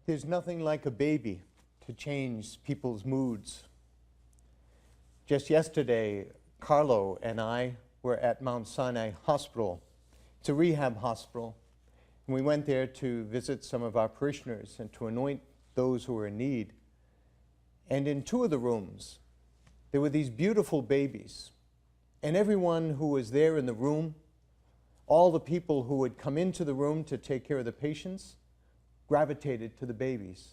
There's nothing like a baby to change people's moods. Just yesterday, Carlo and I were at Mount Sinai Hospital. It's a rehab hospital. And we went there to visit some of our parishioners and to anoint those who were in need. And in two of the rooms, there were these beautiful babies. And everyone who was there in the room, all the people who would come into the room to take care of the patients, gravitated to the babies.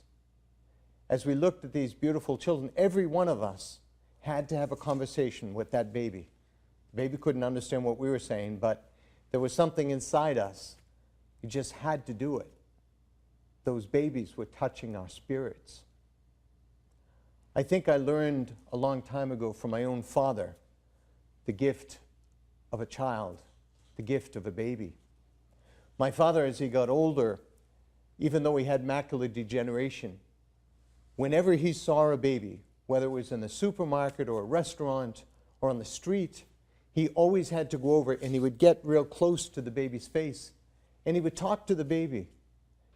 As we looked at these beautiful children, every one of us had to have a conversation with that baby. The baby couldn't understand what we were saying, but there was something inside us. You just had to do it. Those babies were touching our spirits. I think I learned a long time ago from my own father the gift of a child, the gift of a baby. My father, as he got older, even though he had macular degeneration, whenever he saw a baby, whether it was in the supermarket or a restaurant or on the street, he always had to go over and he would get real close to the baby's face and he would talk to the baby.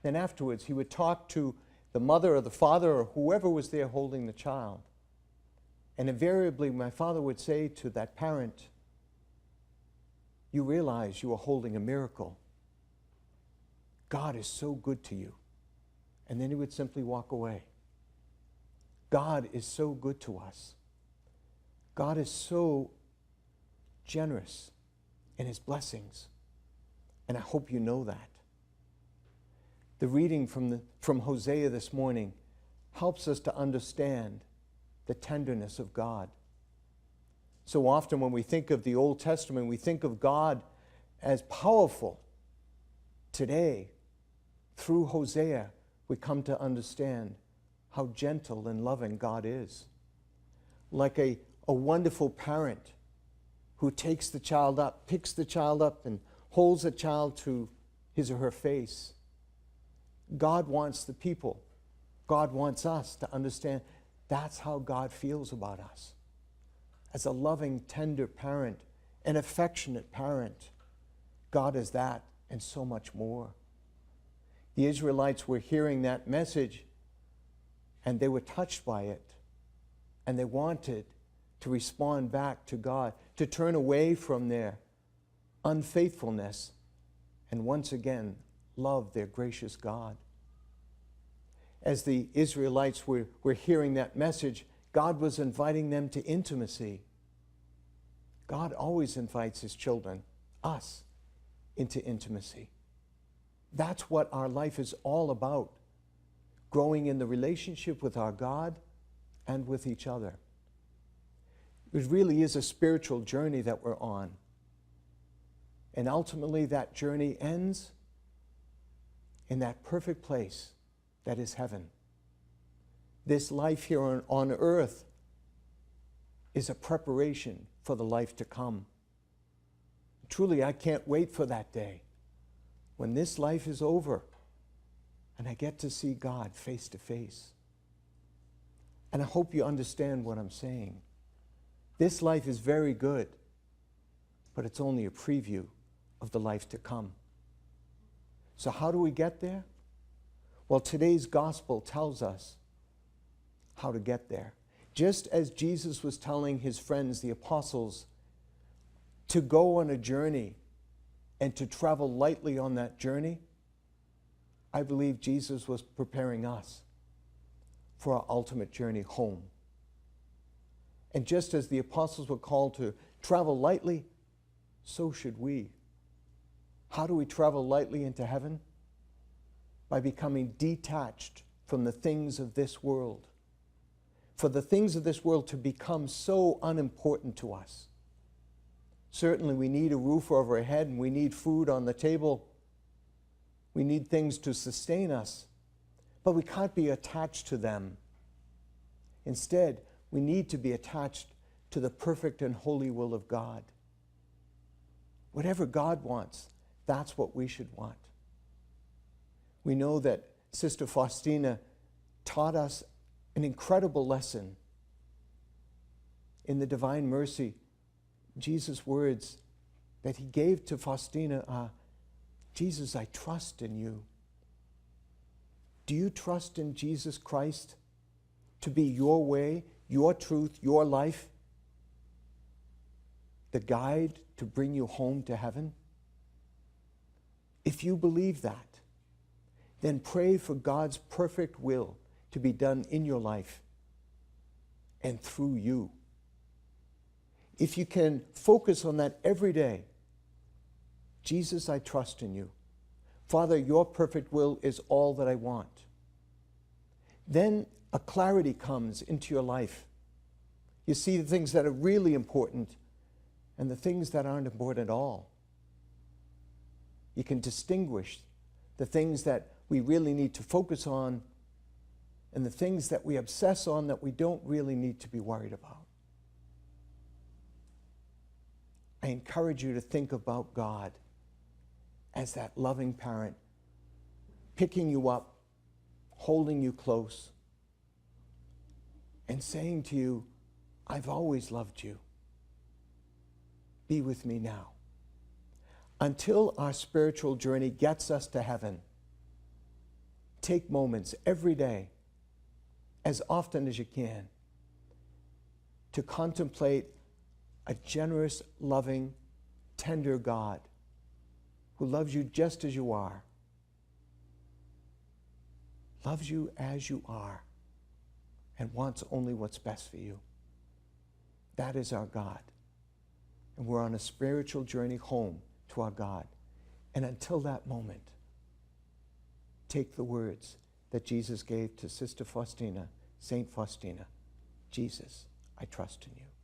Then afterwards, he would talk to the mother or the father or whoever was there holding the child. And invariably, my father would say to that parent, "You realize you are holding a miracle. God is so good to you." And then he would simply walk away. God is so good to us. God is so generous in his blessings. And I hope you know that. The reading from Hosea this morning helps us to understand the tenderness of God. So often when we think of the Old Testament, we think of God as powerful. Today, through Hosea, we come to understand how gentle and loving God is. Like a wonderful parent who takes the child up, picks the child up, and holds the child to his or her face. God wants the people, God wants us to understand that's how God feels about us. As a loving, tender parent, an affectionate parent, God is that and so much more. The Israelites were hearing that message and they were touched by it. And they wanted to respond back to God, to turn away from their unfaithfulness and once again love their gracious God. As the Israelites were hearing that message, God was inviting them to intimacy. God always invites his children, us, into intimacy. That's what our life is all about. Growing in the relationship with our God and with each other. It really is a spiritual journey that we're on. And ultimately that journey ends in that perfect place that is heaven. This life here on earth is a preparation for the life to come. Truly, I can't wait for that day when this life is over and I get to see God face to face. And I hope you understand what I'm saying. This life is very good, but it's only a preview of the life to come. So how do we get there? Well, today's gospel tells us how to get there. Just as Jesus was telling his friends, the apostles, to go on a journey and to travel lightly on that journey, I believe Jesus was preparing us for our ultimate journey home. And just as the apostles were called to travel lightly, so should we. How do we travel lightly into heaven? By becoming detached from the things of this world. For the things of this world to become so unimportant to us. Certainly we need a roof over our head and we need food on the table. We need things to sustain us, but we can't be attached to them. Instead, we need to be attached to the perfect and holy will of God. Whatever God wants, that's what we should want. We know that Sister Faustina taught us an incredible lesson. In the Divine Mercy, Jesus' words that he gave to Faustina are, "Jesus, I trust in you." Do you trust in Jesus Christ to be your way, your truth, your life, the guide to bring you home to heaven? If you believe that, then pray for God's perfect will to be done in your life and through you. If you can focus on that every day, Jesus, I trust in you. Father, your perfect will is all that I want. Then a clarity comes into your life. You see the things that are really important and the things that aren't important at all. You can distinguish the things that we really need to focus on and the things that we obsess on that we don't really need to be worried about. I encourage you to think about God as that loving parent, picking you up, holding you close, and saying to you, I've always loved you. Be with me now. Until our spiritual journey gets us to heaven, take moments every day, as often as you can, to contemplate a generous, loving, tender God who loves you just as you are, loves you as you are, and wants only what's best for you. That is our God. And we're on a spiritual journey home to our God. And until that moment, take the words that Jesus gave to Sister Faustina, Saint Faustina. Jesus, I trust in you.